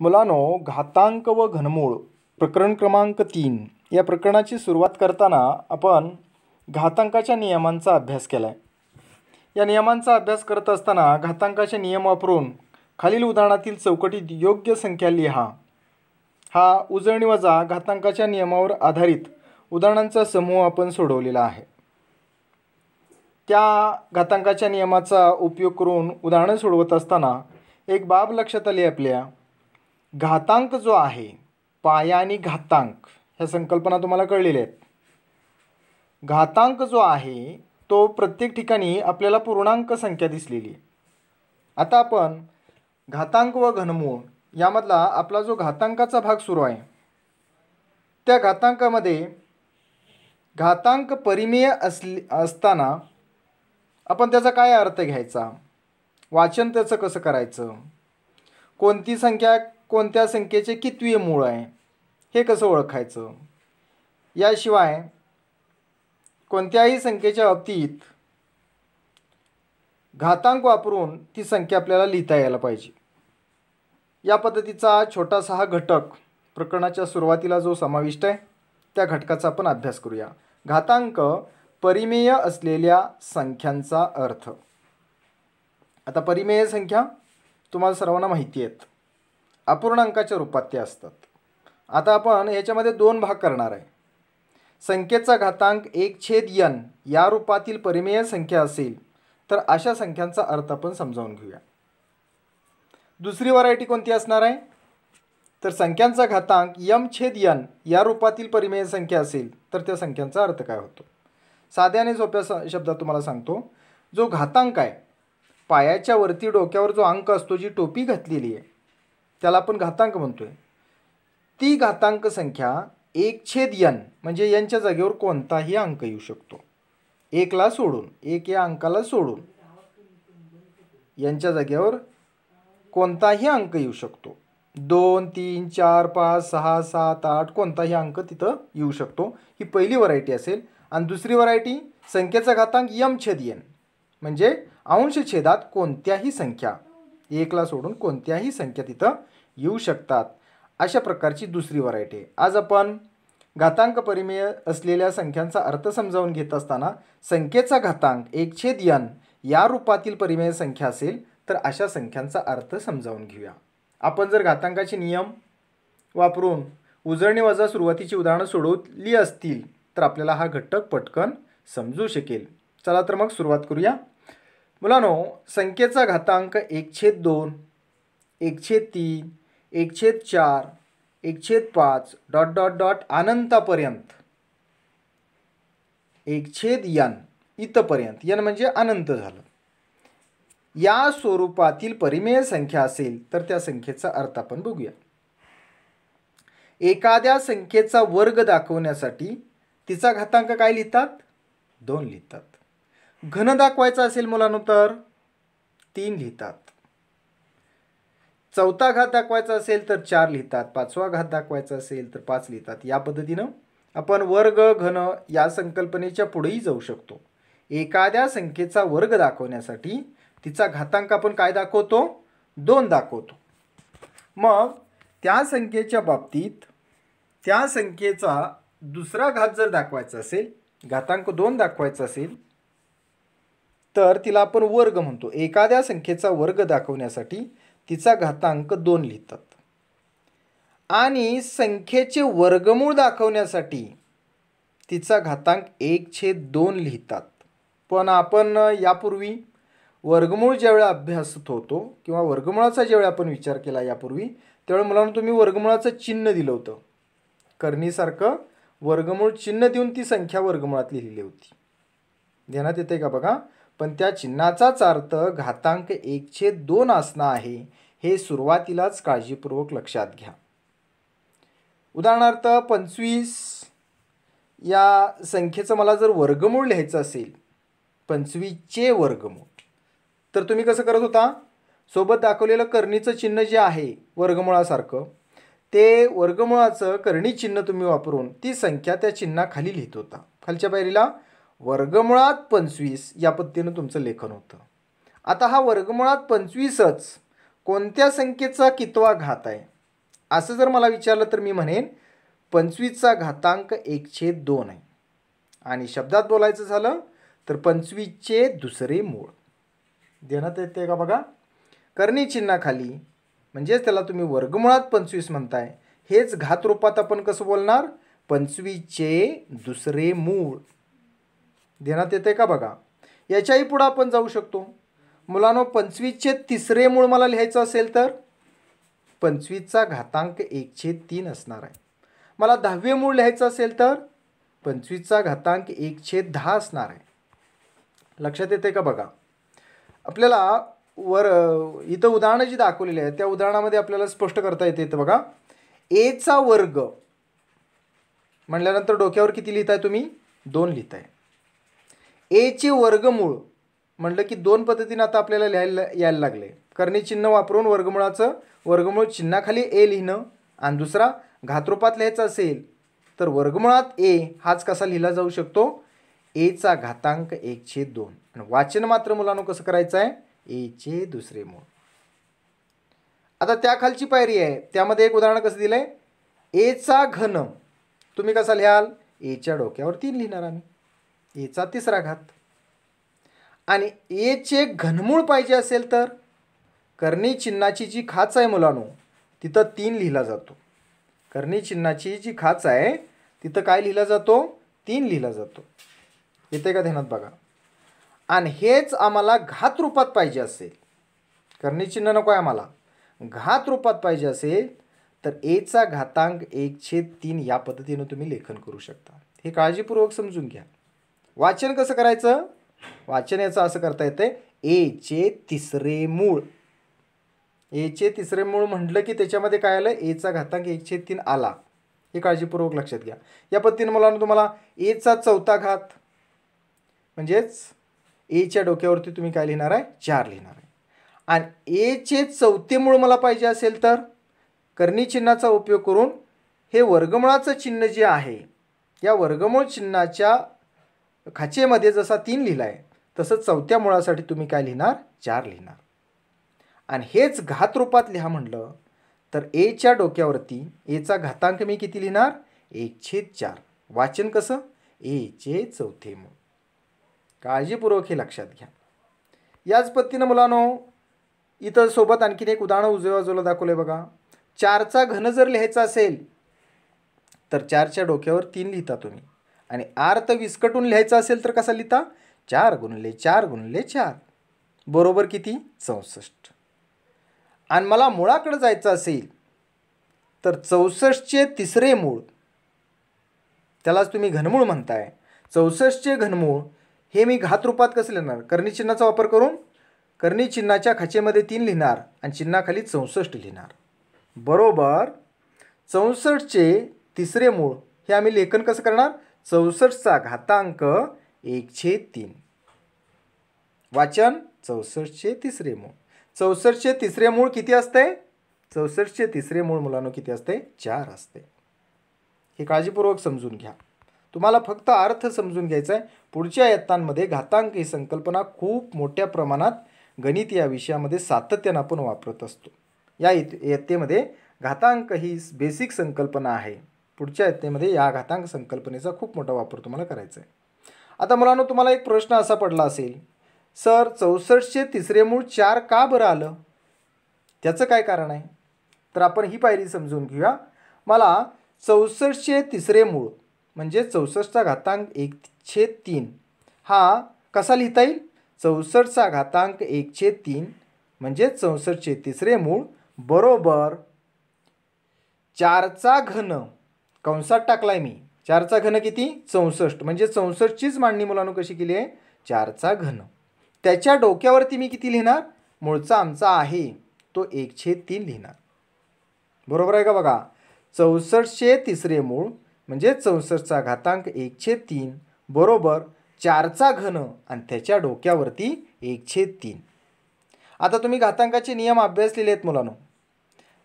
मुलांनो, घातांक व घनमूळ प्रकरण क्रमांक 3 या प्रकरणाची सुरुवात करताना आपण घातांकाच्या नियमांचा अभ्यास केला आहे. या नियमांचा अभ्यास करत असताना घातांकाचे नियम वापरून खालील उदाहरणातील चौकटीत योग्य संख्या लिहा हा उजळणी वजा घातांकाच्या नियमावर आधारित उदाहरणांचा समूह आपण सोडवलेला आहे. त्या घातांकाच्या नियमाचा उपयोग करून उदाहरण सोडवत असताना एक बाब लक्षात आली आपल्या. घातांक जो आहे, पाया आणि घातांक ह्या संकल्पना तुम्हाला कळलेल्या आहेत. घातांक जो आहे तो प्रत्येक ठिकाणी आपल्याला पूर्णांक संख्या दिसलेली आहे. आता आपण घातांक व घनमूळ यामधला आपला जो घातांकाचा भाग सुरू आहे, त्या घातांकामध्ये घातांक परिमेय असताना आपण त्याचा काय अर्थ घ्यायचा, वाचन त्याचं कसं करायचं, कोणती संख्या कोणत्या संख्येचे कितवे मूळ आहे हे कसं ओळखायचं, याशिवाय कोणत्याही संख्येच्या बाबतीत घातांक वापरून ती संख्या आपल्याला लिहिता यायला पाहिजे. या पद्धतीचा छोटासा हा घटक प्रकरणाच्या सुरुवातीला जो समाविष्ट आहे त्या घटकाचा आपण अभ्यास करूया. घातांक परिमेय असलेल्या संख्यांचा अर्थ. आता परिमेय संख्या तुम्हाला सर्वांना माहिती आहेत, अपूर्णांकाच्या रूपात ते असतात. आता आपण याच्यामध्ये दोन भाग करणार आहे. संख्येचा घातांक 1/n या रूपातील परिमेय संख्या असेल तर अशा संख्यांचा अर्थ आपण समजावून घेऊया. दुसरी व्हरायटी कोणती असणार आहे, तर संख्यांचा घातांक m/n या रूपातील परिमेय संख्या असेल तर त्या संख्यांचा अर्थ काय होतो. साध्या आणि सोप्या शब्दात तुम्हाला सांगतो. जो घातांक आहे, पायाच्या वरती डोक्यावर जो अंक असतो, जी टोपी घातलेली आहे, त्याला आपण घातांक म्हणतोय. ती घातांक संख्या 1/n म्हणजे यांच्या जागेवर कोणताही अंक येऊ शकतो. 1ला सोडून, 1 या अंकाला सोडून यांच्या जागेवर कोणताही अंक येऊ शकतो. 2, 3, 4, 5, 6, 7, 8 कोणताही अंक तिथं येऊ शकतो. ही पहिली व्हरायटी असेल. आणि दुसरी व्हरायटी संख्येचा घातांक m/n म्हणजे अंशछेदात कोणत्याही संख्या, 1ला सोडून कोणत्याही संख्या तिथं येऊ शकतात. अशा प्रकारची दुसरी व्हरायटी आहे. आज आपण घातांक परिमेय असलेल्या संख्यांचा अर्थ समजावून घेत असताना संख्येचा घातांक 1/n या रूपातील परिमेय संख्या असेल तर अशा संख्यांचा अर्थ समजावून घेऊया. आपण जर घातांकाचे नियम वापरून उजळणी वजा सुरुवातीची उदाहरणं सोडवली असतील तर आपल्याला हा घटक पटकन समजू शकेल. चला तर मग सुरुवात करूया. मुलांनो, संख्येचा घातांक 1/2, 1/3, 1/4, 1/5 ... अनंतापर्यंत 1/n इथपर्यंत, n म्हणजे अनंत झालं, या स्वरूपातील परिमेय संख्या असेल तर त्या संख्येचा अर्थ आपण बघूया. एखाद्या संख्येचा वर्ग दाखवण्यासाठी तिचा घातांक काय लिहितात, 2 लिहितात. घन दाखवायचा असेल मुलांनो तर 3 लिहितात. चौथा घात दाखवायचा असेल तर 4 लिहितात. पाचवा घात दाखवायचा असेल तर 5 लिहितात. या पद्धतीनं आपण वर्ग घन या संकल्पनेच्या पुढेही जाऊ शकतो. एखाद्या संख्येचा वर्ग दाखवण्यासाठी तिचा घातांक आपण काय दाखवतो, 2 दाखवतो. मग त्या संख्येच्या बाबतीत त्या संख्येचा दुसरा घात जर दाखवायचा असेल, घातांक 2 दाखवायचा असेल तर तिला आपण वर्ग म्हणतो. एखाद्या संख्येचा वर्ग दाखवण्यासाठी तिचा घातांक 2 लिहितात. आणि संख्येचे वर्गमूळ दाखवण्यासाठी तिचा घातांक 1/2 लिहितात. पण आपण यापूर्वी वर्गमूळ ज्यावेळी अभ्यासत होतो किंवा वर्गमुळाचा ज्यावेळी आपण विचार केला यापूर्वी, त्यावेळी मुलांना तुम्ही वर्गमुळाचं चिन्ह दिलं होतं. करणीसारखं वर्गमूळ चिन्ह देऊन ती संख्या वर्गमुळात लिहिली होती. ध्यानात येते का बघा. पण त्या चिन्हाचाच अर्थ घातांक 1/2 असणं आहे हे सुरुवातीलाच काळजीपूर्वक लक्षात घ्या. उदाहरणार्थ 25 या संख्येचं मला जर वर्गमूळ लिहायचं असेल, 25चे वर्गमूळ, तर तुम्ही कसं करत होता, सोबत दाखवलेलं करणीचं चिन्ह जे आहे वर्गमुळासारखं, ते वर्गमुळाचं करणी चिन्ह तुम्ही वापरून ती संख्या त्या चिन्हाखाली लिहित होता. खालच्या पायरीला वर्गमुळात 25 या पद्धतीनं तुमचं लेखन होतं. आता हा वर्गमुळात 25च कोणत्या संख्येचा कितवा घात आहे असं जर मला विचारलं तर मी म्हणेन 25चा घातांक 1/2 आहे. आणि शब्दात बोलायचं झालं तर 25चे दुसरे मूळ. देण्यात येते का बघा. कर्णी चिन्हाखाली म्हणजेच त्याला तुम्ही वर्गमुळात 25 म्हणताय, हेच घात रूपात आपण कसं बोलणार, 25चे दुसरे मूळ. देण्यात येते का बघा. याच्याही पुढं आपण जाऊ शकतो. मुलांनो 25चे तिसरे मूळ मला लिहायचं असेल तर 25चा घातांक 1/3 असणार आहे. मला 10वे मूळ लिहायचं असेल तर 25चा घातांक 1/10 असणार आहे. लक्षात येते का बघा. आपल्याला वर इथं उदाहरणं जी दाखवलेली आहेत त्या उदाहरणामध्ये आपल्याला स्पष्ट करता येते. इथं बघा, एचा वर्ग म्हणल्यानंतर डोक्यावर किती लिहिताय तुम्ही, 2 लिहिताय. एचे वर्गमूळ म्हटलं की 2 पद्धतीने आता आपल्याला लिहायला यायला लागले. कर्णी चिन्ह वापरून वर्गमुळाचं वर्गमूळ चिन्हाखाली ए लिहिणं, आणि दुसरा घातरूपात लिहायचा असेल तर वर्गमुळात ए हाच कसा लिहिला जाऊ शकतो, एचा घातांक 1/2. आणि वाचन मात्र मुलांनो कसं करायचं आहे, एचे दुसरे मूळ. आता त्या खालची पायरी आहे, त्यामध्ये एक उदाहरण कसं दिलंय, एचा घन तुम्ही कसा लिहाल, एच्या डोक्यावर 3 लिहिणार आम्ही, एचा तिसरा घात. आणि एचे घनमूळ पाहिजे असेल तर कर्णी चिन्हाची जी खाच आहे मुलांनो तिथं 3 लिहिला जातो. कर्णी चिन्हाची जी खाच आहे तिथं काय लिहिला जातो, 3 लिहिला जातो. येते का ध्यानात बघा. आणि हेच आम्हाला घात रूपात पाहिजे असेल, कर्णी चिन्ह नको आहे आम्हाला, घात रूपात पाहिजे असेल तर एचा घातांक 1/3 या पद्धतीने तुम्ही लेखन करू शकता. हे काळजीपूर्वक समजून घ्या. वाचन कसं करायचं, वाचन याचं असं करता येते, एचे तिसरे मूळ. एचे तिसरे मूळ म्हटलं की त्याच्यामध्ये काय आलं, एचा घातांक 1/3 आला. हे काळजीपूर्वक लक्षात घ्या. या पद्धतीने मला तुम्हाला एचा चौथा घात म्हणजेच एच्या डोक्यावरती तुम्ही काय लिहिणार आहे, 4 लिहिणार आहे. आणि एचे चौथे मूळ मला पाहिजे असेल तर कर्णी चिन्हाचा उपयोग करून हे वर्गमुळाचं चिन्ह जे आहे या वर्गमूळ चिन्हाच्या खाचेमध्ये जसा 3 लिहिला आहे तसंच चौथ्या मुळासाठी तुम्ही काय लिहिणार, 4 लिहिणार. आणि हेच घात रूपात लिहा म्हटलं तर एच्या डोक्यावरती एचा घातांक मी किती लिहिणार, 1/4. वाचन कसं, एचे चौथे मूळ. काळजीपूर्वक हे लक्षात घ्या. याच पद्धतीनं मुलांनो इथं सोबत आणखीन एक उदाहरण उजव्या बाजूला दाखवलंय बघा. 4चा घन जर लिहायचा असेल तर 4च्या डोक्यावर 3 लिहिता तुम्ही. आणि अर्थ विस्कटून लिहायचा असेल तर कसा लिहिता, 4 × 4 × 4 बरोबर किती, 64. आणि मला मुळाकडे जायचं असेल तर 64चे तिसरे मूळ, त्यालाच तुम्ही घनमूळ म्हणताय. 64चे घनमूळ हे मी घात रूपात कसं लिहिणार, कर्णी चिन्हाचा वापर करून कर्णी चिन्हाच्या खाचेमध्ये 3 लिहिणार आणि चिन्हाखाली 64 लिहिणार. बरोबर 64चे तिसरे मूळ हे आम्ही लेखन कसं करणार, 64चा घातांक 1/3. वाचन 64चे तिसरे मूळ. 64चे तिसरे मूळ किती असते, 64चे तिसरे मूळ मुलांनो किती असते, 4 असते. हे काळजीपूर्वक समजून घ्या. तुम्हाला फक्त अर्थ समजून घ्यायचा आहे. पुढच्या इयत्तांमध्ये घातांक ही संकल्पना खूप मोठ्या प्रमाणात गणित या विषयामध्ये सातत्यानं आपण वापरत असतो. या इयत्तेमध्ये घातांक ही बेसिक संकल्पना आहे. पुढच्या इयत्तेमध्ये या घातांक संकल्पनेचा खूप मोठा वापर तुम्हाला करायचा आहे. आता मुलांनो तुम्हाला एक प्रश्न असा पडला असेल, सर 64चे तिसरे मूळ 4 का बरं आलं, त्याचं काय कारण आहे. तर आपण ही पायरी समजून घेऊया. मला 64चे तिसरे मूळ म्हणजे 64चा घातांक 1/3 हा कसा लिहिता येईल, 64चा घातांक 1/3 म्हणजे 64चे तिसरे मूळ बरोबर 4चा घन, कंसात टाकलाय मी, 4चा घन किती, 64 म्हणजे 64चीच मांडणी मुलांनो कशी केली आहे, 4चा घन. त्याच्या डोक्यावरती मी किती लिहिणार, मूळचा आमचा आहे तो 1/3 लिहिणार. बरोबर आहे का बघा. 64चे तिसरे मूळ म्हणजे 64चा घातांक 1/3 बरोबर 4चा घन आणि त्याच्या डोक्यावरती 1/3. आता तुम्ही घातांकाचे नियम अभ्यासलेले आहेत मुलांनो.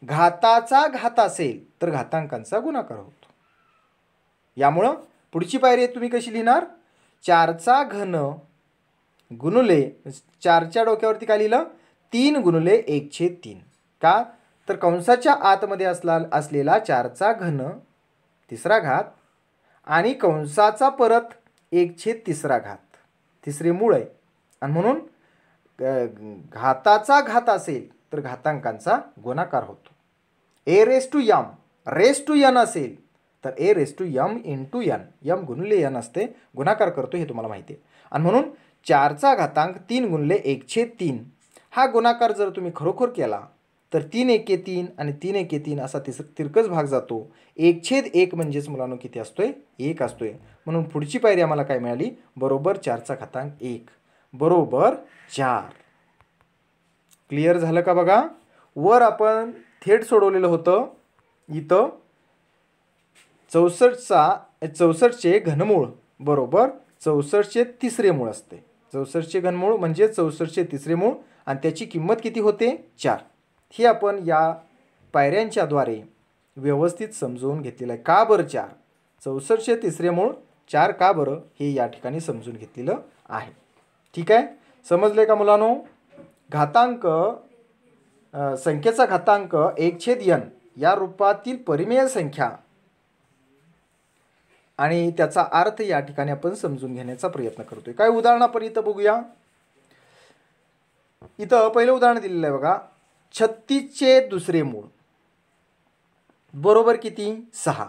घाताचा घात असेल तर घातांकांचा गुणाकार होतो. यामुळं पुढची पायरी तुम्ही कशी लिहिणार, 4चा घन गुणुले 4च्या डोक्यावरती काय लिहिलं, 3 × 1/3. का, तर कंसाच्या आतमध्ये असलेला 4चा घन तिसरा घात आणि कंसाचा परत 1/3 घात तिसरे मूळ आहे. आणि म्हणून घाताचा घात असेल तर घातांकांचा गुणाकार होतो. A raise to M raise to N असेल तर A raise to M into N, M गुणिले एन असते, गुणाकार करतो हे तुम्हाला माहिती आहे. आणि म्हणून 4चा घातांक 3 गुणिले 1/3 हा गुणाकार जर तुम्ही खरोखर केला तर 3 एके 3 आणि 3 एके 3 असा तिरकस भाग जातो. 1/1 म्हणजेच मुलांनो किती असतोय? 1 असतोय. म्हणून पुढची पायरी आम्हाला काय मिळाली? बरोबर 4चा घातांक 1 बरोबर 4. क्लिअर झालं का बघा? वर आपण थेट सोडवलेलं होतं. इथं 64चे घनमूळ बरोबर 64चे तिसरे मूळ असते. 64चे घनमूळ म्हणजे 64चे तिसरे मूळ आणि त्याची किंमत किती होते? 4. ही आपण या पायऱ्यांच्या द्वारे व्यवस्थित समजून घेतलेलं आहे. का बरं 4? 64चे तिसरे मूळ 4 का बरं हे या ठिकाणी समजून घेतलेलं आहे. ठीक आहे, समजले का मुलांनो? घातांक संख्येचा घातांक 1/n या रूपातील परिमेय संख्या आणि त्याचा अर्थ या ठिकाणी आपण समजून घेण्याचा प्रयत्न करतोय. काय उदाहरण आपण इथं बघूया. इथं पहिलं उदाहरण दिलेलं आहे बघा. 36चे दुसरे मूळ बरोबर किती? 6.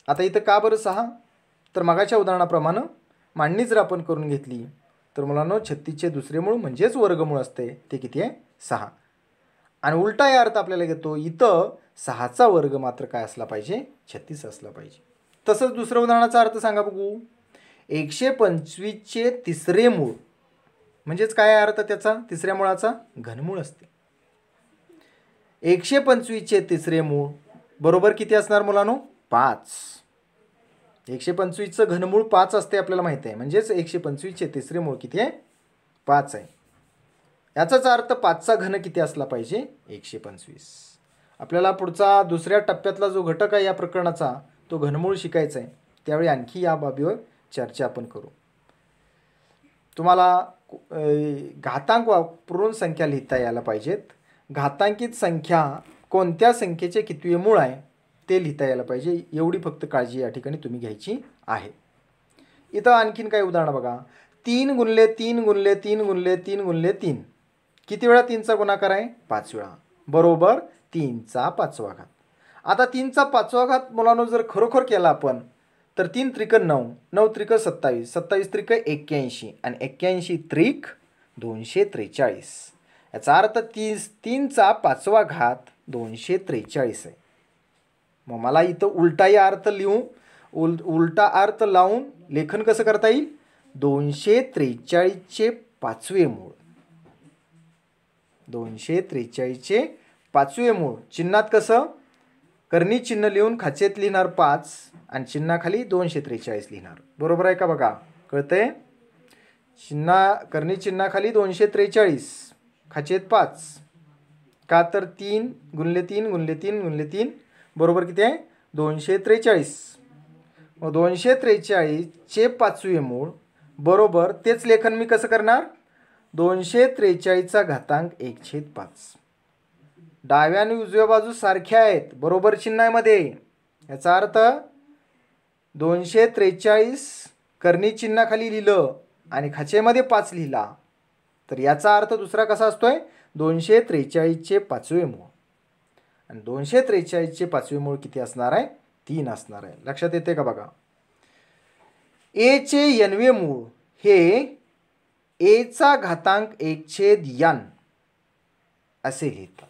आता इथं का बरं 6? तर मगाच्या उदाहरणाप्रमाणे मांडणी जर आपण करून घेतली तर मुलांनो 36चे दुसरे मूळ म्हणजेच वर्गमूळ असते, ते किती आहे? 6. आणि उलटा या अर्थ आपल्याला घेतो, इथं 6चा वर्ग मात्र काय असला पाहिजे? 36 असला पाहिजे. तसंच दुसऱ्या उदाहरणाचा अर्थ सांगा बघू. 125चे तिसरे मूळ म्हणजेच काय अर्थ त्याचा? तिसऱ्या मुळाचा घनमूळ असते. 125चे तिसरे मूळ बरोबर किती असणार मुलांनो? 5. 125चं घनमूळ 5 असते आपल्याला माहिती आहे. म्हणजेच 125चे तिसरे मूळ किती आहे? 5 आहे. याचाच अर्थ 5चा घन किती असला पाहिजे? 125. आपल्याला पुढचा दुसऱ्या टप्प्यातला जो घटक आहे या प्रकरणाचा तो घनमूळ शिकायचा आहे. त्यावेळी आणखी या बाबीवर चर्चा आपण करू. तुम्हाला घातांक वापरून संख्या लिहिता यायला पाहिजेत. घातांकित संख्या कोणत्या संख्येचे कितवे मूळ आहे ते लिहिता यायला पाहिजे. एवढी फक्त काळजी या ठिकाणी तुम्ही घ्यायची आहे. इथं आणखीन काही उदाहरणं बघा. 3 गुणिले 3 गुणिले 3 गुणिले 3 गुणिले 3 किती वेळा 3चा गुणाकार आहे? 5 वेळा बरोबर 3चा 5वा घात. आता 3चा 5वा घात मुलांनो जर खरोखर केला आपण तर 3 त्रिक 9, 9 त्रिक 27, 27 त्रिक 81 आणि 81 त्रिक 243. याचा अर्थ 3चा 5वा घात 243 आहे. मग मला इथं उलटाही अर्थ लिहून उलटा अर्थ लावून लेखन कसं करता येईल? 243चे 5वे मूळ. 243चे 5वे मूळ चिन्हात कसं? कर्णी चिन्ह लिहून खाचेत लिहिणार 5 आणि चिन्हाखाली 243 लिहिणार. बरोबर आहे का बघा? कळतंय? कर्णी चिन्हाखाली 243 खाचेत 5. का तर 3 गुणिले 3 गुणिले 3 गुणिले 3 बरोबर किती आहे? 243. मग 243चे 5वे मूळ बरोबर तेच लेखन मी कसं करणार? 243चा घातांक 1/5. डाव्या आणि उजव्या बाजू सारख्या आहेत बरोबर चिन्हामध्ये. याचा अर्थ 243 कर्णी चिन्हाखाली लिहिलं आणि खाचेमध्ये 5 लिहिला तर याचा अर्थ दुसरा कसा असतोय? 243चे 5वे मूळ. आणि 243चे 5वे मूळ किती असणार आहे? 3 असणार आहे. लक्षात येते का बघा? एचे n वे मूळ हे एचा घातांक 1/n असे लिहितात.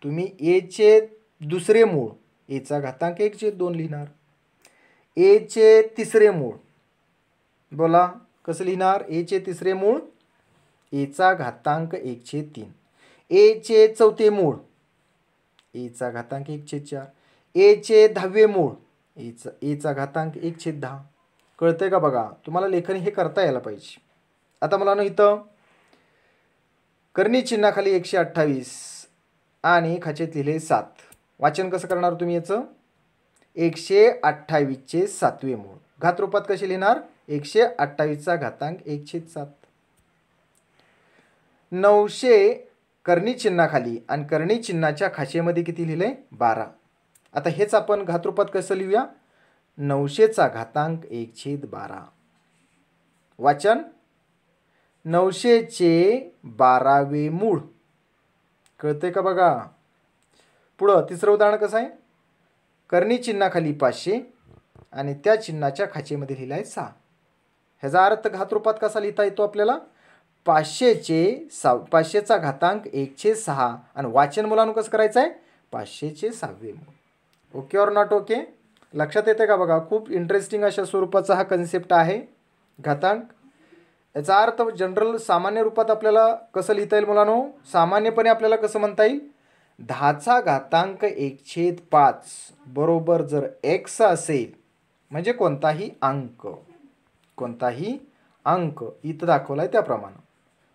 तुम्ही एचे दुसरे मूळ एचा घातांक 1/2 लिहिणार. एचे तिसरे मूळ बोला कसं लिहिणार? एचे तिसरे मूळ एचा घातांक 1/3. एचे चौथे मूळ एचा घातांक 1/4. एचे 10वे मूळ एचा घातांक 1/10. कळतंय का बघा? तुम्हाला लेखन हे करता यायला पाहिजे. आता मला इथं कर्णी चिन्हाखाली 128 आणि खाचेत लिहिले 7. वाचन कसं करणार तुम्ही याचं? 128चे 7वे मूळ घातरूपात कसे लिहिणार? 128चा घातांक 1/7. कर्णी चिन्हाखाली आणि कर्णी चिन्हाच्या खाचेमध्ये किती लिहिलं आहे 12. आता हेच आपण घातरूपात कसं लिहूया 900चा घातांक 1/12. वाचन 900चे 12वे मूळ. कळते का बघा. पुढं तिसरं उदाहरण कसं आहे कर्णी चिन्हाखाली 500 आणि त्या चिन्हाच्या खाचेमध्ये लिहिलं आहे 6. ह्याचा अर्थ घातरूपात कसा लिहिता येतो आपल्याला 500चा घातांक 1/6 आणि वाचन मुलांना कसं करायचं आहे 500चे 6वे मूळ. Okay or not okay. लक्षात येते का बघा. खूप इंटरेस्टिंग अशा स्वरूपाचा हा कन्सेप्ट आहे घातांक. याचा अर्थ जनरल सामान्य रूपात आपल्याला कसं लिहिता येईल मुलांनो. सामान्यपणे आपल्याला कसं म्हणता येईल 10चा घातांक 1/5 बरोबर जर x असेल म्हणजे कोणताही अंक इथं दाखवला आहे त्याप्रमाणे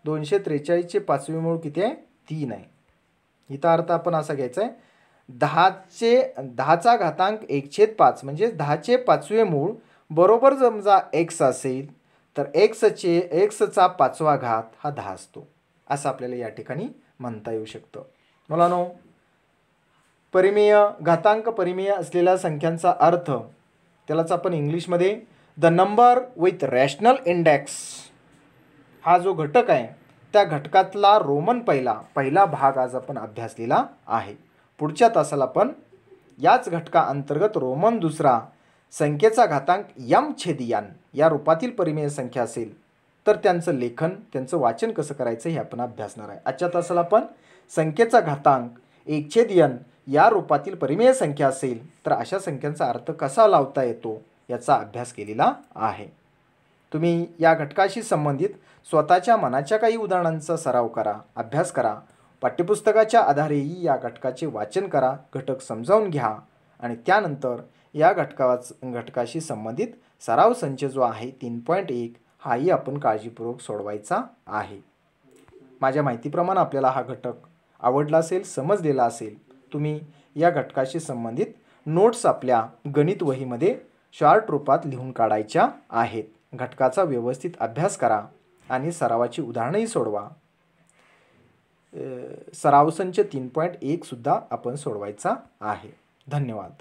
243चे 5वे मूळ किती आहे 3 आहे. इथं अर्थ आपण असा घ्यायचा आहे 10चा घातांक 1/5 म्हणजे 10चे 5वे मूळ बरोबर समजा x असेल तर एक्सचा 5वा घात हा 10 असतो. असं आपल्याला या ठिकाणी म्हणता येऊ शकतं. मुलांनो परिमेय घातांक परिमेय असलेल्या संख्यांचा अर्थ त्यालाच आपण इंग्लिशमध्ये the number with rational index हा जो घटक आहे त्या घटकातला रोमन पहिला भाग आज आपण अभ्यासलेला आहे. पुढच्या तासाला आपण याच घटका अंतर्गत रोमन दुसरा संख्येचा घातांक m/n या रूपातील परिमेय संख्या असेल तर त्यांचं लेखन त्यांचं वाचन कसं करायचं हे आपण अभ्यासणार आहे. आजच्या तासाला आपण संख्येचा घातांक 1/n या रूपातील परिमेय संख्या असेल तर अशा संख्यांचा अर्थ कसा लावता येतो याचा अभ्यास केलेला आहे. तुम्ही या घटकाशी संबंधित स्वतःच्या मनाच्या काही उदाहरणांचा सराव करा, अभ्यास करा. पाठ्यपुस्तकाच्या आधारेही या घटकाचे वाचन करा, घटक समजावून घ्या आणि त्यानंतर या घटकाशी संबंधित सराव संच जो आहे 3.1 हाही आपण काळजीपूर्वक सोडवायचा आहे. माझ्या माहितीप्रमाणे आपल्याला हा घटक आवडला असेल, समजलेला असेल. तुम्ही या घटकाशी संबंधित नोट्स आपल्या गणित वहीमध्ये शॉर्ट रूपात लिहून काढायच्या आहेत. घटकाचा व्यवस्थित अभ्यास करा आणि सरावाची उदाहरणंही सोडवा. सराव संच 3.1 सुद्धा आपण सोडवायचा आहे. धन्यवाद.